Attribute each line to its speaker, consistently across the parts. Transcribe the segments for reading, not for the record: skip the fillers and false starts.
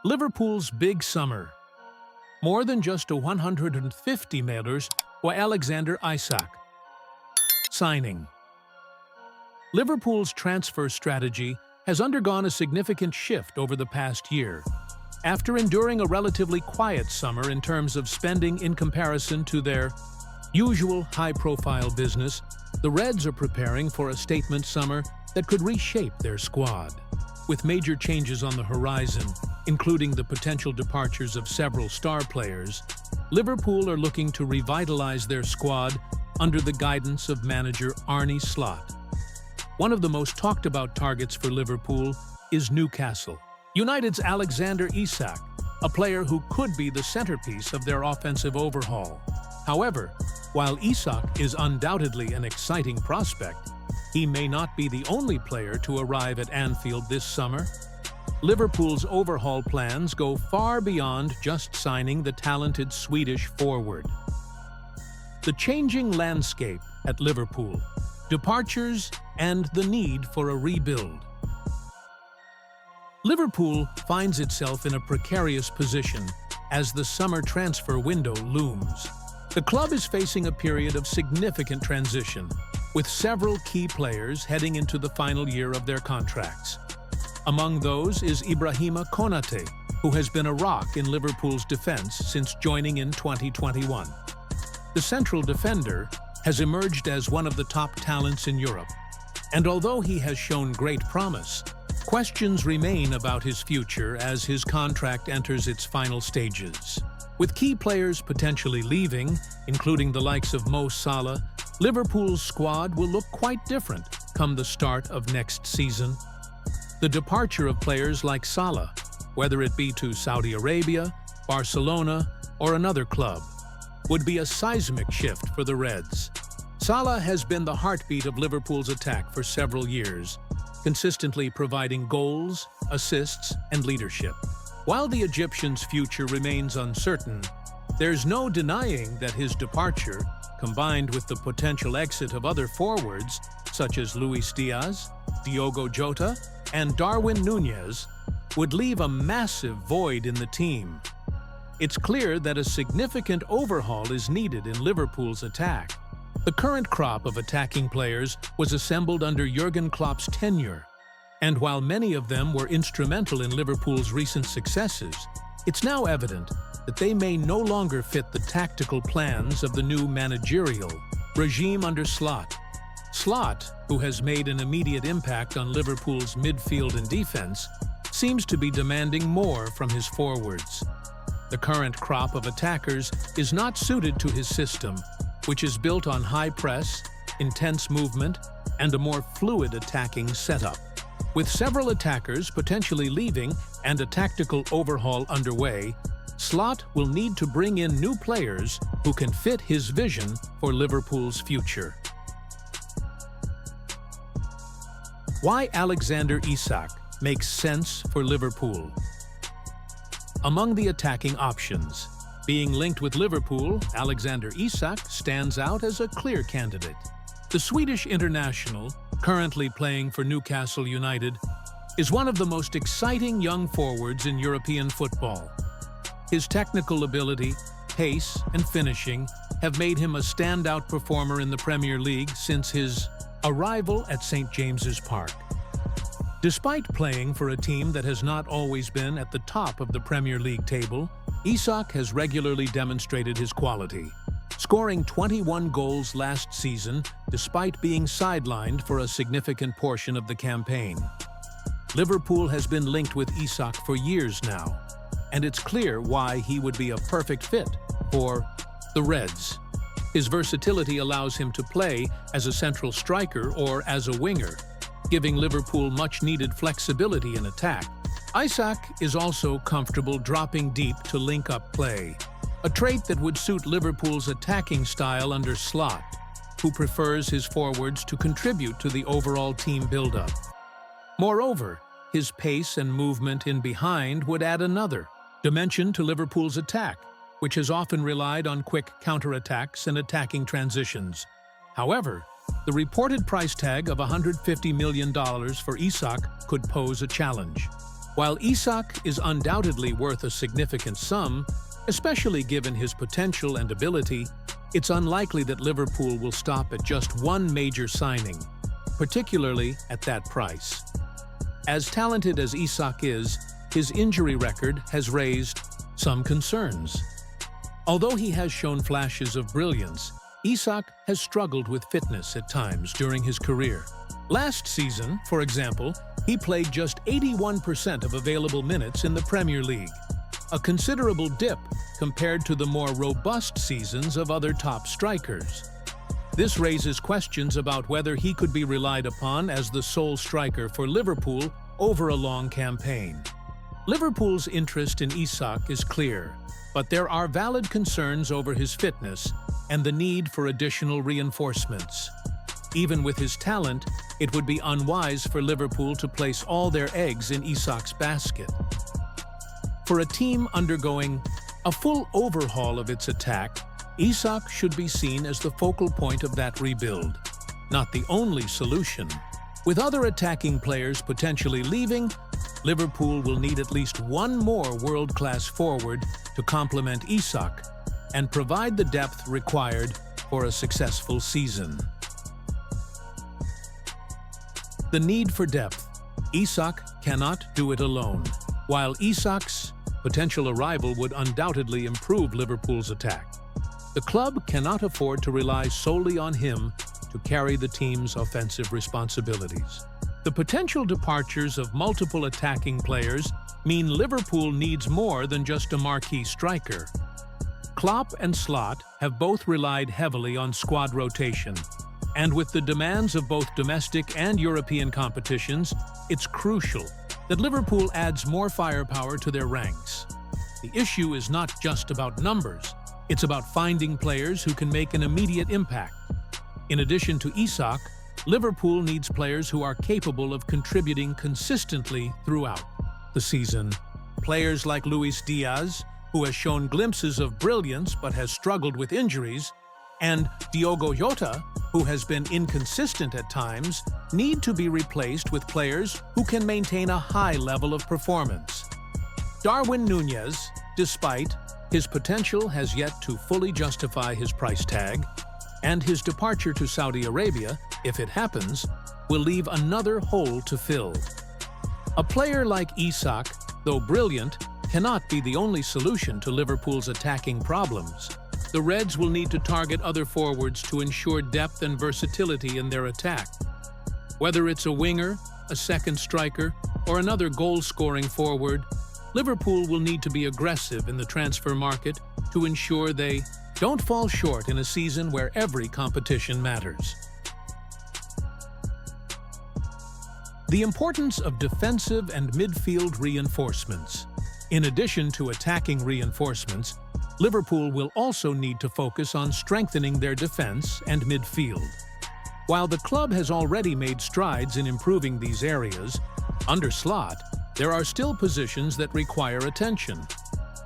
Speaker 1: Liverpool's big summer. More than just a 150 meters for Alexander Isak. Signing. Liverpool's transfer strategy has undergone a significant shift over the past year. After enduring a relatively quiet summer in terms of spending in comparison to their usual high-profile business, the Reds are preparing for a statement summer that could reshape their squad. With major changes on the horizon, including the potential departures of several star players, Liverpool are looking to revitalize their squad under the guidance of manager Arne Slot. One of the most talked-about targets for Liverpool is Newcastle United's Alexander Isak, a player who could be the centerpiece of their offensive overhaul. However, while Isak is undoubtedly an exciting prospect, he may not be the only player to arrive at Anfield this summer. Liverpool's overhaul plans go far beyond just signing the talented Swedish forward. The changing landscape at Liverpool, departures, and the need for a rebuild. Liverpool finds itself in a precarious position as the summer transfer window looms. The club is facing a period of significant transition, with several key players heading into the final year of their contracts. Among those is Ibrahima Konate, who has been a rock in Liverpool's defense since joining in 2021. The central defender has emerged as one of the top talents in Europe, and although he has shown great promise, questions remain about his future as his contract enters its final stages. With key players potentially leaving, including the likes of Mo Salah, Liverpool's squad will look quite different come the start of next season. The departure of players like Salah, whether it be to Saudi Arabia, Barcelona, or another club, would be a seismic shift for the Reds. Salah has been the heartbeat of Liverpool's attack for several years, consistently providing goals, assists, and leadership. While the Egyptian's future remains uncertain, there's no denying that his departure, combined with the potential exit of other forwards such as Luis Diaz, Diogo Jota, and Darwin Núñez, would leave a massive void in the team. It's clear that a significant overhaul is needed in Liverpool's attack. The current crop of attacking players was assembled under Jurgen Klopp's tenure, and while many of them were instrumental in Liverpool's recent successes, it's now evident that they may no longer fit the tactical plans of the new managerial regime under Slot. Slot, who has made an immediate impact on Liverpool's midfield and defense, seems to be demanding more from his forwards. The current crop of attackers is not suited to his system, which is built on high press, intense movement, and a more fluid attacking setup. With several attackers potentially leaving and a tactical overhaul underway, Slot will need to bring in new players who can fit his vision for Liverpool's future. Why Alexander Isak makes sense for Liverpool. Among the attacking options, being linked with Liverpool, Alexander Isak stands out as a clear candidate. The Swedish international, currently playing for Newcastle United, is one of the most exciting young forwards in European football. His technical ability, pace, and finishing have made him a standout performer in the Premier League since his arrival at St. James's Park. Despite playing for a team that has not always been at the top of the Premier League table, Isak has regularly demonstrated his quality, scoring 21 goals last season despite being sidelined for a significant portion of the campaign. Liverpool has been linked with Isak for years now, and it's clear why he would be a perfect fit for the Reds. His versatility allows him to play as a central striker or as a winger, giving Liverpool much-needed flexibility in attack. Isak is also comfortable dropping deep to link-up play, a trait that would suit Liverpool's attacking style under Slot, who prefers his forwards to contribute to the overall team build-up. Moreover, his pace and movement in behind would add another dimension to Liverpool's attack, which has often relied on quick counterattacks and attacking transitions. However, the reported price tag of $150 million for Isak could pose a challenge. While Isak is undoubtedly worth a significant sum, especially given his potential and ability, it's unlikely that Liverpool will stop at just one major signing, particularly at that price. As talented as Isak is, his injury record has raised some concerns. Although he has shown flashes of brilliance, Isak has struggled with fitness at times during his career. Last season, for example, he played just 81% of available minutes in the Premier League, a considerable dip compared to the more robust seasons of other top strikers. This raises questions about whether he could be relied upon as the sole striker for Liverpool over a long campaign. Liverpool's interest in Isak is clear, but there are valid concerns over his fitness and the need for additional reinforcements. Even with his talent, it would be unwise for Liverpool to place all their eggs in Isak's basket. For a team undergoing a full overhaul of its attack, Isak should be seen as the focal point of that rebuild, not the only solution. With other attacking players potentially leaving, Liverpool will need at least one more world-class forward to complement Isak and provide the depth required for a successful season. The need for depth. Isak cannot do it alone. While Isak's potential arrival would undoubtedly improve Liverpool's attack, the club cannot afford to rely solely on him to carry the team's offensive responsibilities. The potential departures of multiple attacking players mean Liverpool needs more than just a marquee striker. Klopp and Slot have both relied heavily on squad rotation, and with the demands of both domestic and European competitions, it's crucial that Liverpool adds more firepower to their ranks. The issue is not just about numbers, it's about finding players who can make an immediate impact. In addition to Isak, Liverpool needs players who are capable of contributing consistently throughout the season. Players like Luis Diaz, who has shown glimpses of brilliance but has struggled with injuries, and Diogo Jota, who has been inconsistent at times, need to be replaced with players who can maintain a high level of performance. Darwin Núñez, despite his potential, has yet to fully justify his price tag, and his departure to Saudi Arabia, if it happens, will leave another hole to fill. A player like Isak, though brilliant, cannot be the only solution to Liverpool's attacking problems. The Reds will need to target other forwards to ensure depth and versatility in their attack. Whether it's a winger, a second striker, or another goal-scoring forward, Liverpool will need to be aggressive in the transfer market to ensure they don't fall short in a season where every competition matters. The importance of defensive and midfield reinforcements. In addition to attacking reinforcements, Liverpool will also need to focus on strengthening their defense and midfield. While the club has already made strides in improving these areas, under Slot, there are still positions that require attention.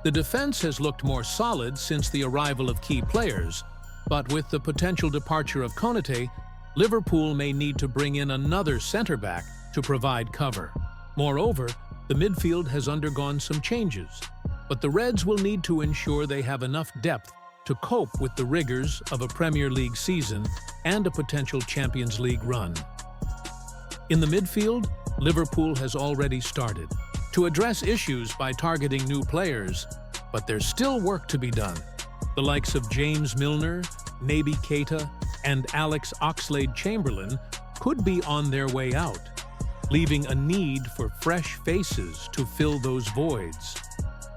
Speaker 1: The defense has looked more solid since the arrival of key players, but with the potential departure of Konate, Liverpool may need to bring in another centre-back to provide cover. Moreover, the midfield has undergone some changes, but the Reds will need to ensure they have enough depth to cope with the rigors of a Premier League season and a potential Champions League run. In the midfield, Liverpool has already started to address issues by targeting new players, but there's still work to be done. The likes of James Milner, Naby Keita, and Alex Oxlade-Chamberlain could be on their way out, leaving a need for fresh faces to fill those voids.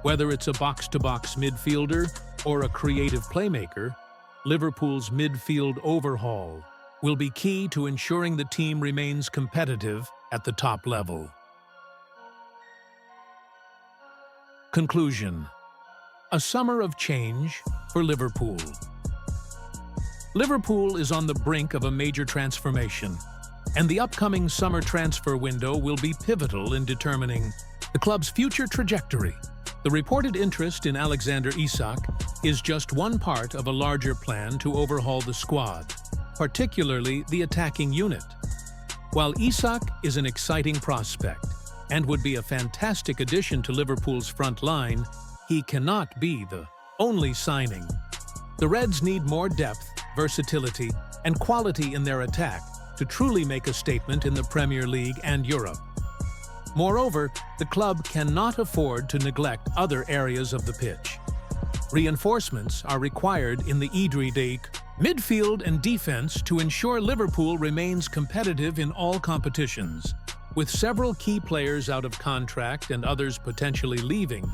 Speaker 1: Whether it's a box-to-box midfielder or a creative playmaker, Liverpool's midfield overhaul will be key to ensuring the team remains competitive at the top level. Conclusion: a summer of change for Liverpool. Liverpool is on the brink of a major transformation, and the upcoming summer transfer window will be pivotal in determining the club's future trajectory. The reported interest in Alexander Isak is just one part of a larger plan to overhaul the squad, particularly the attacking unit. While Isak is an exciting prospect, and would be a fantastic addition to Liverpool's front line, he cannot be the only signing. The Reds need more depth, versatility, and quality in their attack to truly make a statement in the Premier League and Europe. Moreover, the club cannot afford to neglect other areas of the pitch. Reinforcements are required in the midfield and defense to ensure Liverpool remains competitive in all competitions. With several key players out of contract and others potentially leaving,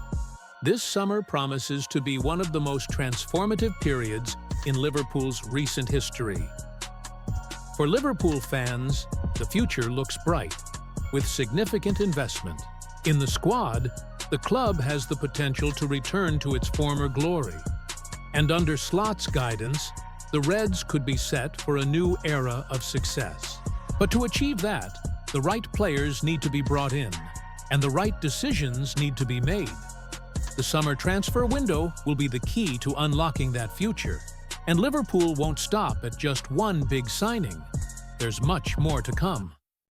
Speaker 1: this summer promises to be one of the most transformative periods in Liverpool's recent history. For Liverpool fans, the future looks bright, with significant investment. In the squad, the club has the potential to return to its former glory. And under Slot's guidance, the Reds could be set for a new era of success. But to achieve that, the right players need to be brought in, and the right decisions need to be made. The summer transfer window will be the key to unlocking that future, and Liverpool won't stop at just one big signing. There's much more to come.